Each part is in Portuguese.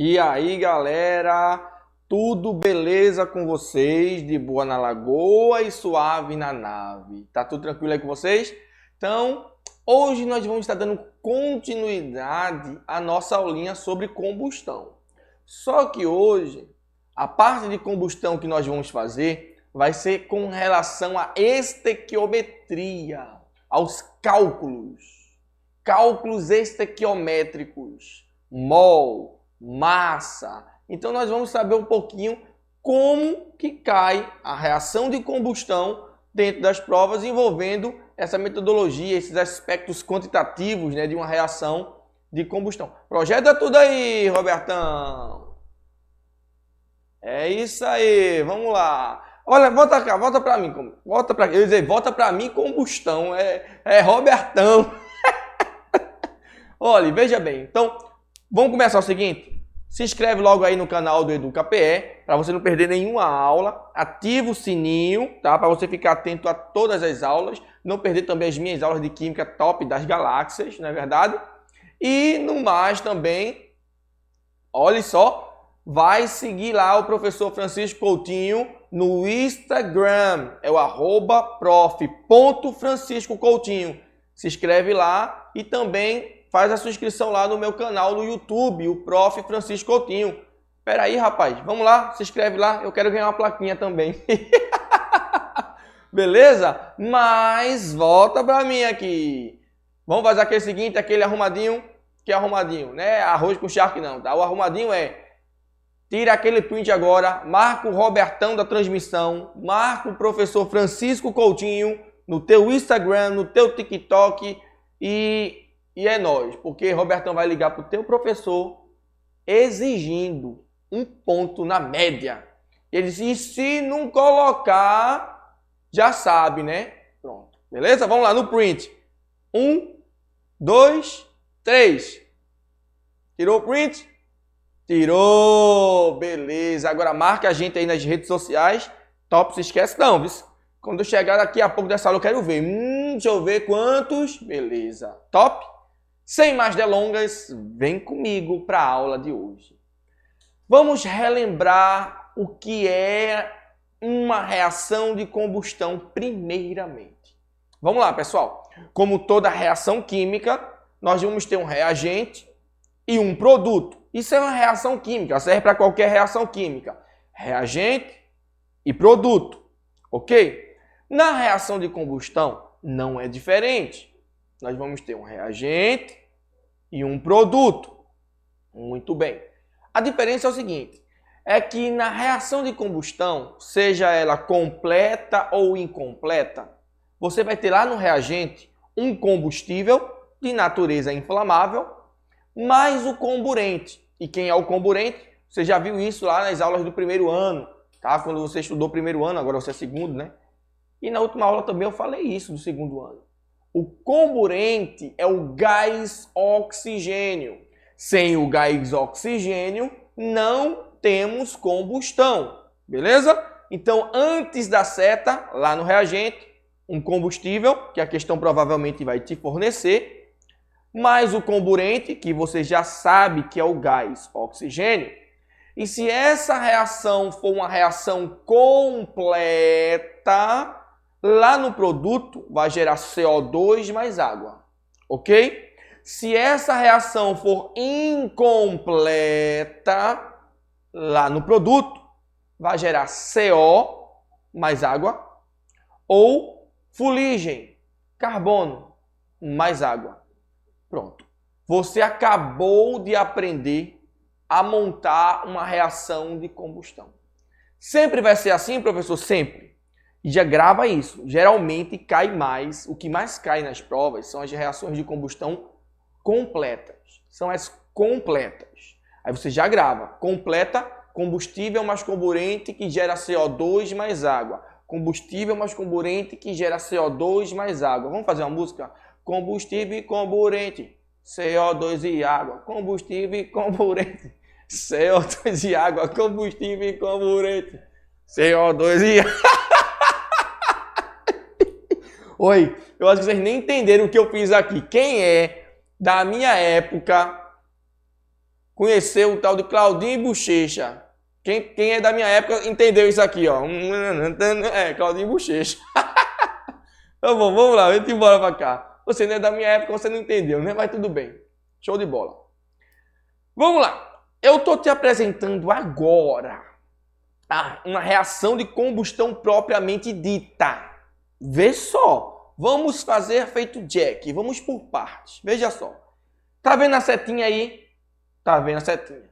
E aí, galera, tudo beleza com vocês? De boa na lagoa e suave na nave. Tá tudo tranquilo aí com vocês? Então, hoje nós vamos estar dando continuidade à nossa aulinha sobre combustão. Só que hoje, a parte de combustão que nós vamos fazer vai ser com relação à estequiometria, aos cálculos estequiométricos, mol, massa. Então nós vamos saber um pouquinho como que cai a reação de combustão dentro das provas envolvendo essa metodologia, esses aspectos quantitativos, né, de uma reação de combustão. Projeta tudo aí, Robertão. É isso aí, vamos lá. Olha, volta cá, volta para mim. Eu ia dizer, volta para mim combustão. É Robertão. Olha, veja bem. Então, vamos começar o seguinte. Se inscreve logo aí no canal do EducaPE, para você não perder nenhuma aula. Ativa o sininho, tá? Para você ficar atento a todas as aulas. Não perder também as minhas aulas de Química top das galáxias, não é verdade? E no mais também, olha só, vai seguir lá o professor Francisco Coutinho no Instagram. É o @prof.franciscocoutinho. Se inscreve lá e também faz a sua inscrição lá no meu canal no YouTube, o Prof. Francisco Coutinho. Espera aí, rapaz. Vamos lá, se inscreve lá. Eu quero ganhar uma plaquinha também. Beleza? Mas volta pra mim aqui. Vamos fazer aquele seguinte, aquele arrumadinho. Que é arrumadinho, né? Arroz com charque não, tá? O arrumadinho é... Tira aquele print agora, marca o Robertão da transmissão, marca o professor Francisco Coutinho no teu Instagram, no teu TikTok e é nóis, porque Robertão vai ligar pro teu professor exigindo um ponto na média. Ele disse, e se não colocar, já sabe, né? Pronto, beleza? Vamos lá no print. 1, 2, 3. Tirou o print? Tirou! Beleza. Agora marca a gente aí nas redes sociais. Top, se esquece não, viu? Quando eu chegar daqui a pouco dessa aula eu quero ver. Deixa eu ver quantos. Beleza. Top? Sem mais delongas, vem comigo para a aula de hoje. Vamos relembrar o que é uma reação de combustão primeiramente. Vamos lá, pessoal. Como toda reação química, nós vamos ter um reagente e um produto. Isso é uma reação química, serve para qualquer reação química. Reagente e produto, ok? Na reação de combustão, não é diferente. Nós vamos ter um reagente e um produto. Muito bem. A diferença é o seguinte, é que na reação de combustão, seja ela completa ou incompleta, você vai ter lá no reagente um combustível de natureza inflamável, mais o comburente. E quem é o comburente? Você já viu isso lá nas aulas do primeiro ano, tá? Quando você estudou primeiro ano, agora você é segundo, né? E na última aula também eu falei isso do segundo ano. O comburente é o gás oxigênio. Sem o gás oxigênio, não temos combustão, beleza? Então, antes da seta, lá no reagente, um combustível, que a questão provavelmente vai te fornecer, mais o comburente, que você já sabe que é o gás oxigênio. E se essa reação for uma reação completa, lá no produto vai gerar CO2 mais água, ok? Se essa reação for incompleta, lá no produto vai gerar CO mais água ou fuligem, carbono mais água. Pronto. Você acabou de aprender a montar uma reação de combustão. Sempre vai ser assim, professor? Sempre. E já grava isso. Geralmente cai mais. O que mais cai nas provas são as reações de combustão completas. São as completas. Aí você já grava. Completa, combustível mais comburente que gera CO2 mais água. Combustível mais comburente que gera CO2 mais água. Vamos fazer uma música? Combustível e comburente, CO2 e água. Combustível e comburente, CO2 e água. Combustível e comburente, CO2 e água. Oi, eu acho que vocês nem entenderam o que eu fiz aqui. Quem é da minha época conheceu o tal de Claudinho Bochecha. Quem é da minha época entendeu isso aqui, ó. Claudinho Bochecha. Tá bom, vamos lá, vem embora pra cá. Você não é da minha época, você não entendeu, né? Mas tudo bem. Show de bola. Vamos lá. Eu tô te apresentando agora uma reação de combustão propriamente dita. Vê só. Vamos fazer feito Jack. Vamos por partes. Veja só. Tá vendo a setinha aí? Tá vendo a setinha.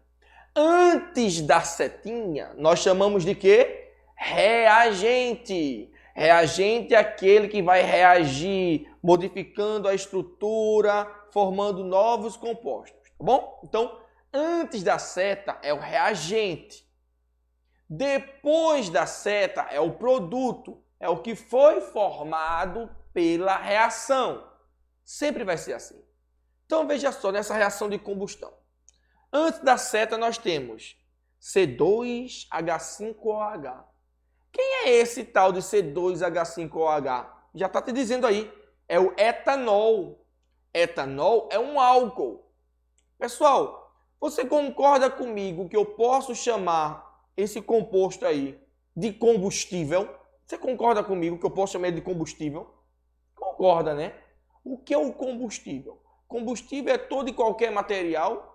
Antes da setinha, nós chamamos de quê? Reagente. Reagente é aquele que vai reagir, modificando a estrutura, formando novos compostos. Tá bom? Então, antes da seta é o reagente. Depois da seta é o produto. É o que foi formado pela reação. Sempre vai ser assim. Então, veja só, nessa reação de combustão. Antes da seta, nós temos C2H5OH. Quem é esse tal de C2H5OH? Já está te dizendo aí. É o etanol. Etanol é um álcool. Pessoal, você concorda comigo que eu posso chamar esse composto aí de combustível? Você concorda comigo que eu posso chamar ele de combustível? Concorda, né? O que é o combustível? Combustível é todo e qualquer material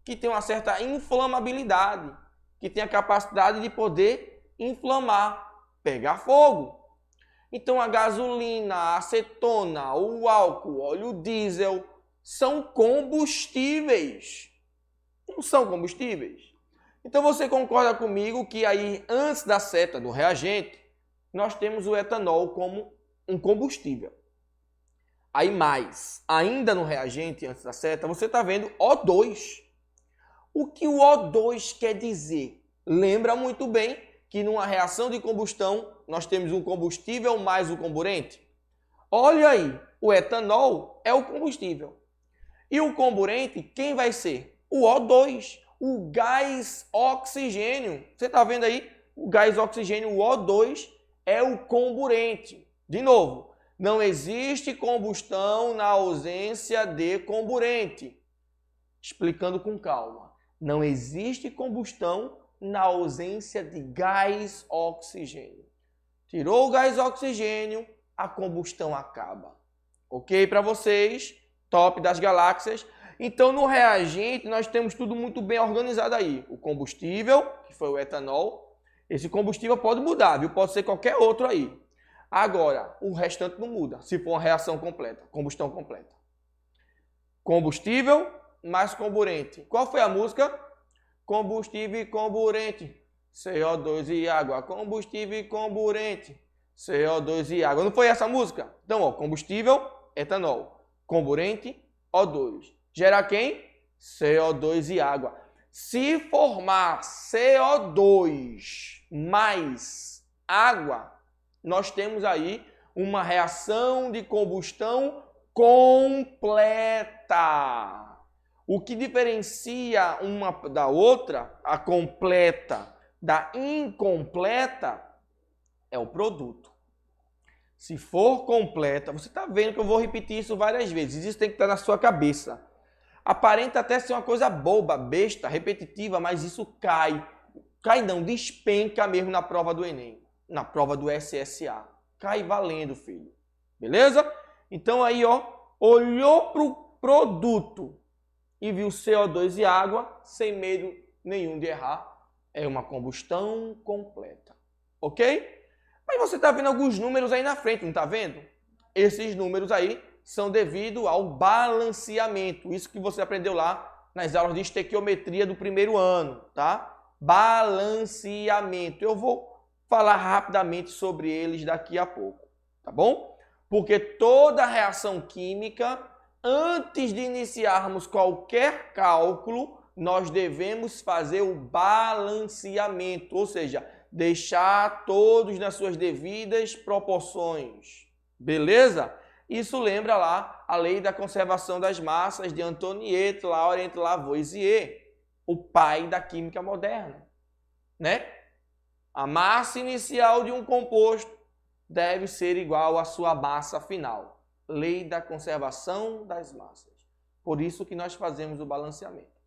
que tem uma certa inflamabilidade, que tem a capacidade de poder inflamar, pegar fogo. Então a gasolina, a acetona, o álcool, óleo diesel são combustíveis. Não são combustíveis? Então você concorda comigo que aí antes da seta do reagente, nós temos o etanol como um combustível. Aí mais, ainda no reagente antes da seta, você está vendo O2. O que o O2 quer dizer? Lembra muito bem que numa reação de combustão, nós temos um combustível mais o comburente? Olha aí, o etanol é o combustível. E o comburente, quem vai ser? O O2, o gás oxigênio. Você está vendo aí? O gás oxigênio, o O2, é o comburente. De novo, não existe combustão na ausência de comburente. Explicando com calma. Não existe combustão na ausência de gás oxigênio. Tirou o gás oxigênio, a combustão acaba. Ok para vocês? Top das galáxias. Então, no reagente, nós temos tudo muito bem organizado aí. O combustível, que foi o etanol. Esse combustível pode mudar, viu? Pode ser qualquer outro aí. Agora, o restante não muda, se for uma reação completa, combustão completa. Combustível mais comburente. Qual foi a música? Combustível e comburente. CO2 e água. Combustível e comburente. CO2 e água. Não foi essa a música? Então, ó, combustível, etanol. Comburente, O2. Gera quem? CO2 e água. Se formar CO2 mais água, nós temos aí uma reação de combustão completa. O que diferencia uma da outra, a completa da incompleta, é o produto. Se for completa, você está vendo que eu vou repetir isso várias vezes, isso tem que estar na sua cabeça. Aparenta até ser uma coisa boba, besta, repetitiva, mas isso cai. Cai não, despenca mesmo na prova do Enem, na prova do SSA. Cai valendo, filho. Beleza? Então aí, ó, olhou para o produto e viu CO2 e água, sem medo nenhum de errar, é uma combustão completa. Ok? Mas você está vendo alguns números aí na frente, não está vendo? Esses números aí são devido ao balanceamento. Isso que você aprendeu lá nas aulas de estequiometria do primeiro ano, tá? Balanceamento. Eu vou falar rapidamente sobre eles daqui a pouco, tá bom? Porque toda reação química, antes de iniciarmos qualquer cálculo, nós devemos fazer o balanceamento, ou seja, deixar todos nas suas devidas proporções. Beleza? Isso lembra lá a lei da conservação das massas de Antoniette, Laurent Lavoisier, o pai da química moderna, né? A massa inicial de um composto deve ser igual à sua massa final. Lei da conservação das massas. Por isso que nós fazemos o balanceamento.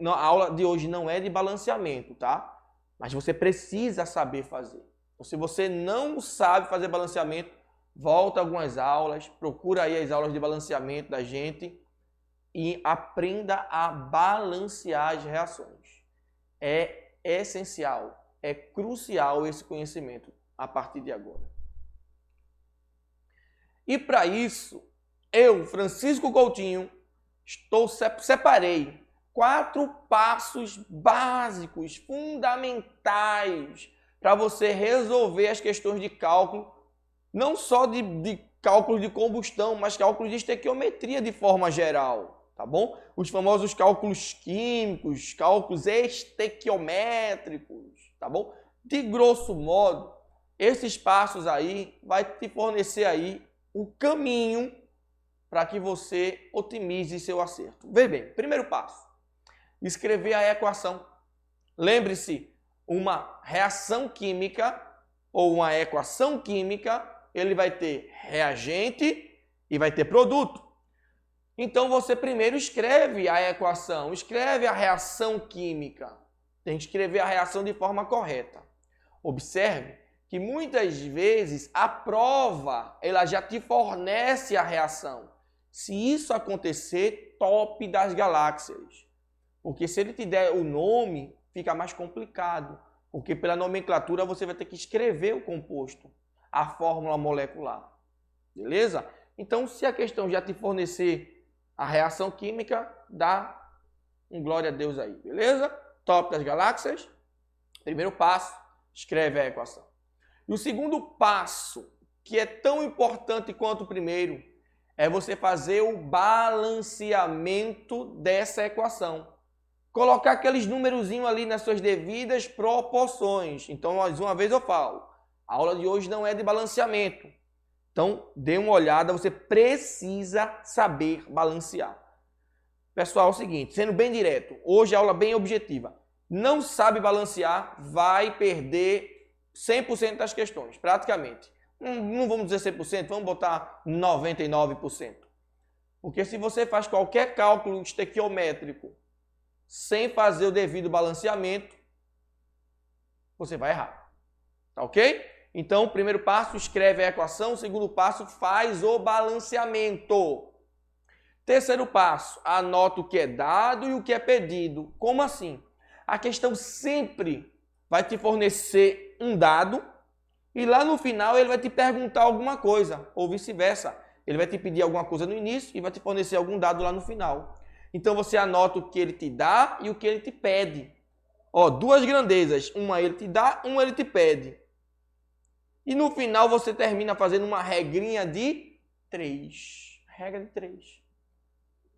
A aula de hoje não é de balanceamento, tá? Mas você precisa saber fazer. Então, se você não sabe fazer balanceamento, volta algumas aulas, procura aí as aulas de balanceamento da gente e aprenda a balancear as reações. É essencial, é crucial esse conhecimento a partir de agora. E para isso, eu, Francisco Coutinho, separei 4 passos básicos, fundamentais, para você resolver as questões de cálculo, não só de cálculos de combustão, mas cálculos de estequiometria de forma geral, tá bom? Os famosos cálculos químicos, cálculos estequiométricos, tá bom? De grosso modo, esses passos aí vai te fornecer aí o caminho para que você otimize seu acerto. Veja bem, primeiro passo, escrever a equação. Lembre-se, uma reação química ou uma equação química, ele vai ter reagente e vai ter produto. Então você primeiro escreve a equação, escreve a reação química. Tem que escrever a reação de forma correta. Observe que muitas vezes a prova ela já te fornece a reação. Se isso acontecer, top das galáxias. Porque se ele te der o nome, fica mais complicado. Porque pela nomenclatura você vai ter que escrever o composto, a fórmula molecular. Beleza? Então, se a questão já te fornecer a reação química, dá um glória a Deus aí. Beleza? Top das galáxias. Primeiro passo, escreve a equação. E o segundo passo, que é tão importante quanto o primeiro, é você fazer o balanceamento dessa equação. Colocar aqueles numerozinhos ali nas suas devidas proporções. Então, mais uma vez eu falo, a aula de hoje não é de balanceamento. Então, dê uma olhada, você precisa saber balancear. Pessoal, é o seguinte, sendo bem direto, hoje a aula bem objetiva. Não sabe balancear, vai perder 100% das questões, praticamente. Não vamos dizer 100%, vamos botar 99%. Porque se você faz qualquer cálculo estequiométrico sem fazer o devido balanceamento, você vai errar. Tá ok? Então, o primeiro passo, escreve a equação. O segundo passo, faz o balanceamento. Terceiro passo, anota o que é dado e o que é pedido. Como assim? A questão sempre vai te fornecer um dado e lá no final ele vai te perguntar alguma coisa, ou vice-versa. Ele vai te pedir alguma coisa no início e vai te fornecer algum dado lá no final. Então você anota o que ele te dá e o que ele te pede. Ó, 2 grandezas, uma ele te dá, uma ele te pede. E no final você termina fazendo uma regrinha de 3. Regra de 3.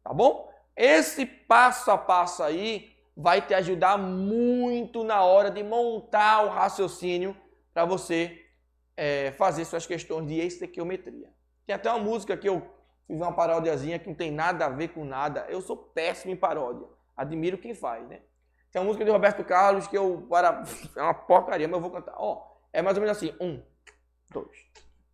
Tá bom? Esse passo a passo aí vai te ajudar muito na hora de montar o raciocínio para você fazer suas questões de estequiometria. Tem até uma música que eu fiz uma paródiazinha que não tem nada a ver com nada. Eu sou péssimo em paródia. Admiro quem faz, né? Tem uma música de Roberto Carlos que é uma porcaria, mas eu vou cantar. Ó, é mais ou menos assim. 1, 2.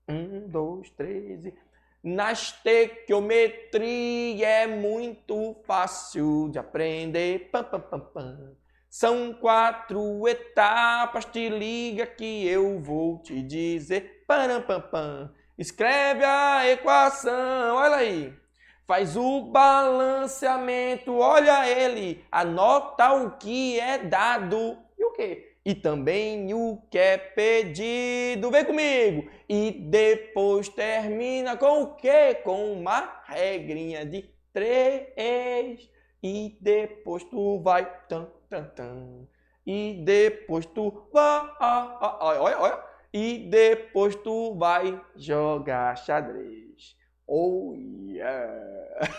1, 2, 3 e... Na estequiometria é muito fácil de aprender. Pam, pam, pam, pam. São 4 etapas, te liga que eu vou te dizer. Param, pam, pam. Escreve a equação, olha aí. Faz o balanceamento, olha ele. Anota o que é dado e o quê? E também o que é pedido. Vem comigo. E depois termina com o quê? Com uma regrinha de 3. E depois tu vai... Tan, tan, tan. E depois tu vai... Olha. E depois tu vai jogar xadrez. Oh, yeah!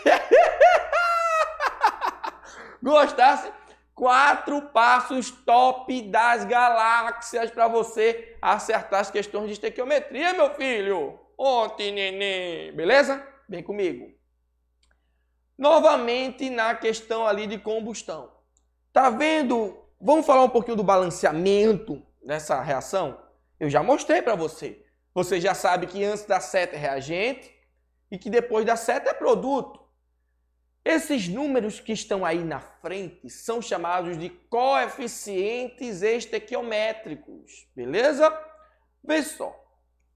Gostasse? 4 passos top das galáxias para você acertar as questões de estequiometria, meu filho. Ontem, neném. Beleza? Vem comigo. Novamente na questão ali de combustão. Tá vendo? Vamos falar um pouquinho do balanceamento dessa reação? Eu já mostrei para você. Você já sabe que antes da seta é reagente e que depois da seta é produto. Esses números que estão aí na frente são chamados de coeficientes estequiométricos, beleza? Veja só,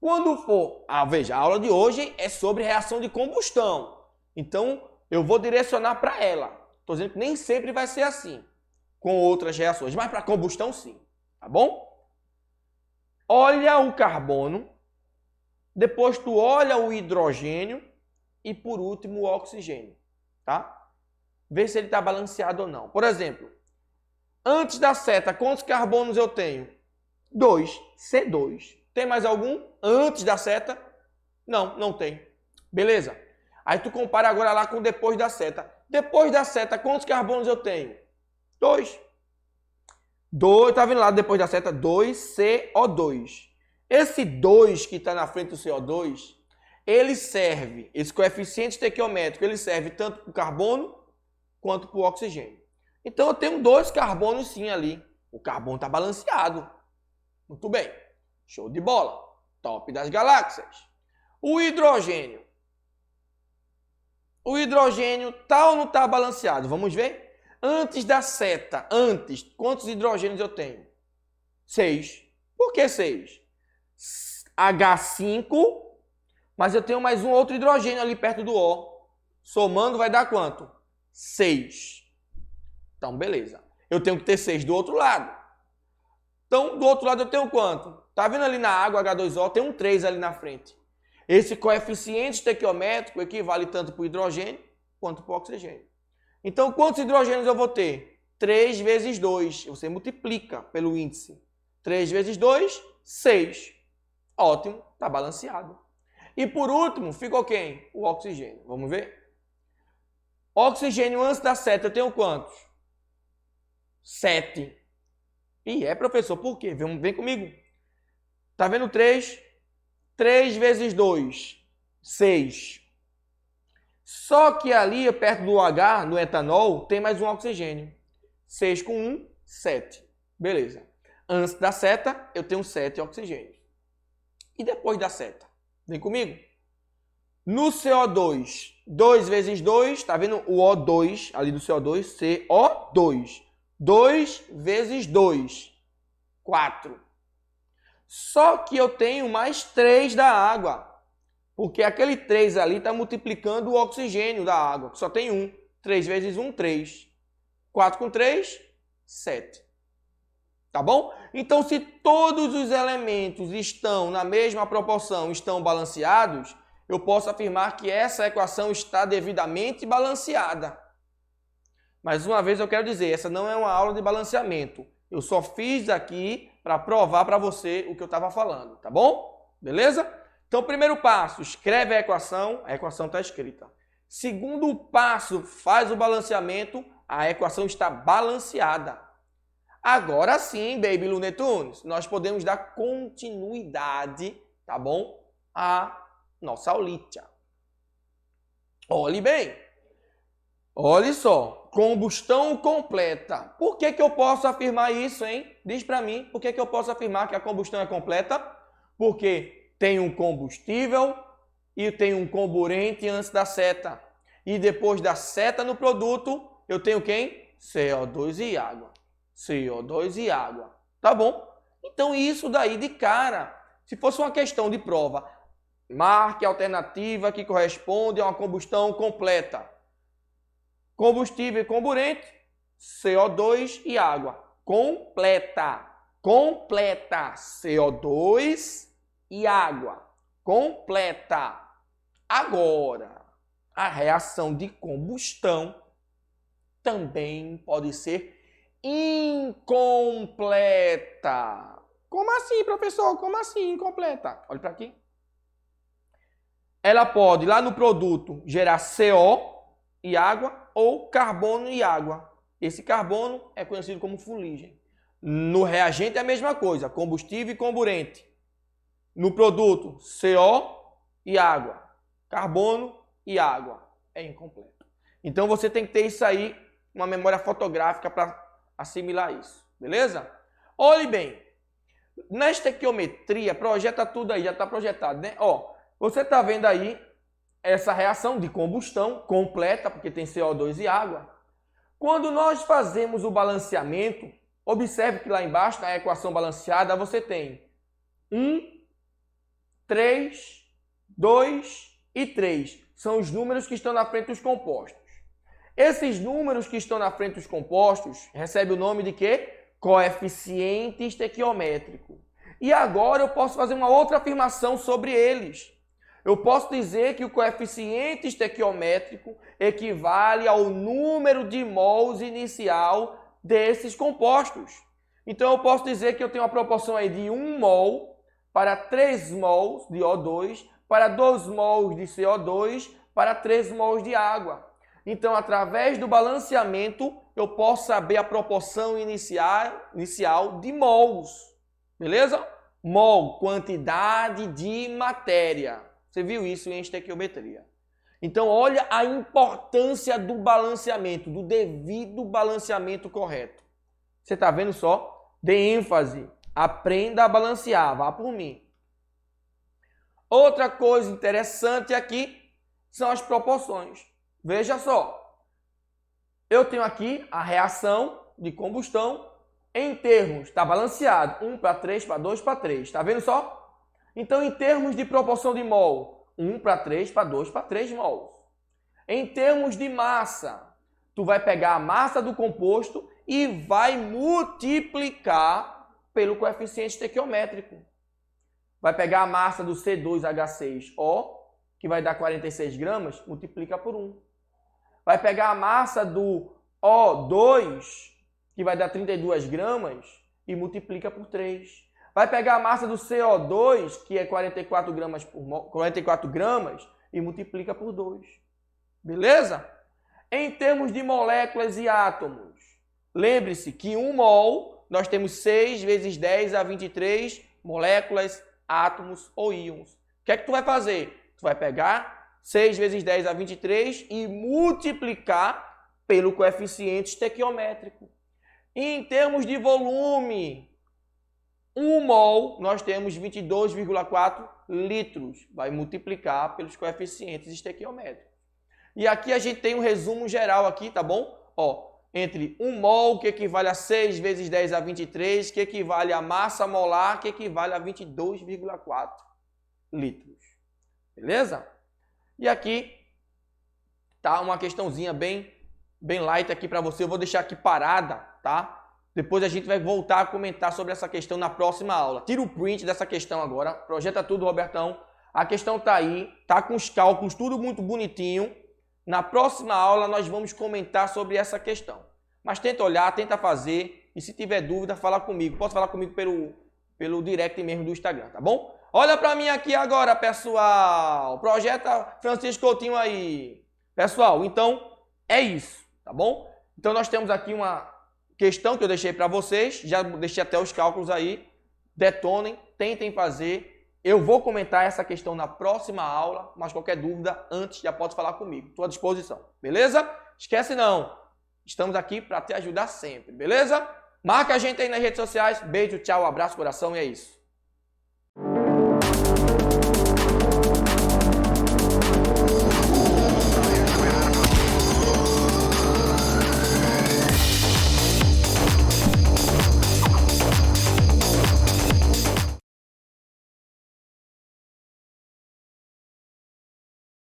quando for... veja, a aula de hoje é sobre reação de combustão, então eu vou direcionar para ela. Estou dizendo que nem sempre vai ser assim, com outras reações, mas para combustão sim, tá bom? Olha o carbono, depois tu olha o hidrogênio e por último o oxigênio. Tá? Vê se ele está balanceado ou não. Por exemplo, antes da seta, quantos carbonos eu tenho? 2, C2. Tem mais algum antes da seta? Não, não tem. Beleza? Aí tu compara agora lá com depois da seta. Depois da seta, quantos carbonos eu tenho? 2. 2, tá vendo lá depois da seta? 2CO2. Esse 2 que está na frente do CO2, ele serve, esse coeficiente estequiométrico, ele serve tanto para o carbono quanto para o oxigênio. Então eu tenho 2 carbonos sim ali. O carbono está balanceado. Muito bem. Show de bola. Top das galáxias. O hidrogênio. O hidrogênio tá ou não está balanceado? Vamos ver? Antes da seta, quantos hidrogênios eu tenho? 6. Por que 6? H5... Mas eu tenho mais um outro hidrogênio ali perto do O. Somando vai dar quanto? 6. Então, beleza. Eu tenho que ter 6 do outro lado. Então, do outro lado eu tenho quanto? Tá vendo ali na água H2O? Tem um 3 ali na frente. Esse coeficiente estequiométrico equivale tanto para o hidrogênio quanto para o oxigênio. Então, quantos hidrogênios eu vou ter? 3 vezes 2. Você multiplica pelo índice. 3 vezes 2, 6. Ótimo, está balanceado. E por último, ficou quem? O oxigênio. Vamos ver? Oxigênio antes da seta, eu tenho quantos? 7. E professor, por quê? Vem comigo. Tá vendo 3? 3 vezes 2, 6. Só que ali, perto do H, no etanol, tem mais um oxigênio. 6 com 1, 7. Beleza. Antes da seta, eu tenho 7 oxigênios. E depois da seta? Vem comigo. No CO2, 2 vezes 2, tá vendo o O2 ali do CO2? CO2. 2 vezes 2, 4. Só que eu tenho mais 3 da água. Porque aquele 3 ali está multiplicando o oxigênio da água, que só tem 1. 3 vezes 1, 3. 4 com 3, 7. Tá bom? Então, se todos os elementos estão na mesma proporção, estão balanceados, eu posso afirmar que essa equação está devidamente balanceada. Mais uma vez eu quero dizer, essa não é uma aula de balanceamento. Eu só fiz aqui para provar para você o que eu estava falando, tá bom? Beleza? Então, primeiro passo, escreve a equação está escrita. Segundo passo, faz o balanceamento, a equação está balanceada. Agora sim, Baby Looney Tunes, nós podemos dar continuidade, tá bom? À nossa aulitia. Olhe bem. Olhe só. Combustão completa. Por que eu posso afirmar isso, hein? Diz para mim, por que eu posso afirmar que a combustão é completa? Porque tem um combustível e tem um comburente antes da seta. E depois da seta no produto, eu tenho quem? CO2 e água. CO2 e água. Tá bom? Então isso daí de cara, se fosse uma questão de prova, marque a alternativa que corresponde a uma combustão completa. Combustível e comburente, CO2 e água. Completa. Completa. CO2 e água. Completa. Agora, a reação de combustão também pode ser incompleta. Como assim, professor? Como assim incompleta? Olha para aqui. Ela pode, lá no produto, gerar CO e água ou carbono e água. Esse carbono é conhecido como fuligem. No reagente é a mesma coisa, combustível e comburente. No produto, CO e água. Carbono e água. É incompleto. Então você tem que ter isso aí, uma memória fotográfica para assimilar isso. Beleza? Olhe bem. Na estequiometria, projeta tudo aí, já está projetado, né? Ó, você está vendo aí essa reação de combustão completa, porque tem CO2 e água. Quando nós fazemos o balanceamento, observe que lá embaixo, na equação balanceada, você tem 1, 3, 2 e 3. São os números que estão na frente dos compostos. Esses números que estão na frente dos compostos recebem o nome de quê? Coeficiente estequiométrico. E agora eu posso fazer uma outra afirmação sobre eles. Eu posso dizer que o coeficiente estequiométrico equivale ao número de mols inicial desses compostos. Então eu posso dizer que eu tenho uma proporção aí de 1 mol para 3 mols de O2, para 2 mols de CO2, para 3 mols de água. Então, através do balanceamento, eu posso saber a proporção inicial de mols. Beleza? Mol, quantidade de matéria. Você viu isso em estequiometria. Então, olha a importância do balanceamento, do devido balanceamento correto. Você está vendo só? Dê ênfase. Aprenda a balancear. Vá por mim. Outra coisa interessante aqui são as proporções. Veja só. Eu tenho aqui a reação de combustão em termos, está balanceado, 1 para 3, para 2, para 3. Está vendo só? Então, em termos de proporção de mol, 1 para 3, para 2, para 3 mols. Em termos de massa, tu vai pegar a massa do composto e vai multiplicar pelo coeficiente estequiométrico. Vai pegar a massa do C2H6O, que vai dar 46 gramas, multiplica por 1. Vai pegar a massa do O2, que vai dar 32 gramas, e multiplica por 3. Vai pegar a massa do CO2, que é 44 gramas, e multiplica por 2. Beleza? Em termos de moléculas e átomos, lembre-se que 1 mol, nós temos 6 vezes 10 a 23 moléculas, átomos ou íons. O que é que tu vai fazer? Tu vai pegar 6 vezes 10 a 23 e multiplicar pelo coeficiente estequiométrico. E em termos de volume, 1 mol, nós temos 22,4 litros. Vai multiplicar pelos coeficientes estequiométricos. E aqui a gente tem um resumo geral aqui, tá bom? Ó, entre 1 mol, que equivale a 6 vezes 10 a 23, que equivale a massa molar, que equivale a 22,4 litros. Beleza? E aqui tá uma questãozinha bem light aqui para você. Eu vou deixar aqui parada, tá? Depois a gente vai voltar a comentar sobre essa questão na próxima aula. Tira o print dessa questão agora, projeta tudo, Robertão. A questão tá aí, tá com os cálculos, tudo muito bonitinho. Na próxima aula nós vamos comentar sobre essa questão. Mas tenta olhar, tenta fazer e se tiver dúvida, fala comigo. Pode falar comigo pelo direct mesmo do Instagram, tá bom? Olha para mim aqui agora, pessoal. Projeta Francisco Coutinho aí. Pessoal, então é isso, tá bom? Então nós temos aqui uma questão que eu deixei para vocês, já deixei até os cálculos aí. Detonem, tentem fazer. Eu vou comentar essa questão na próxima aula, mas qualquer dúvida antes já pode falar comigo. Estou à disposição, beleza? Esquece não, estamos aqui para te ajudar sempre, beleza? Marca a gente aí nas redes sociais. Beijo, tchau, abraço, coração e é isso.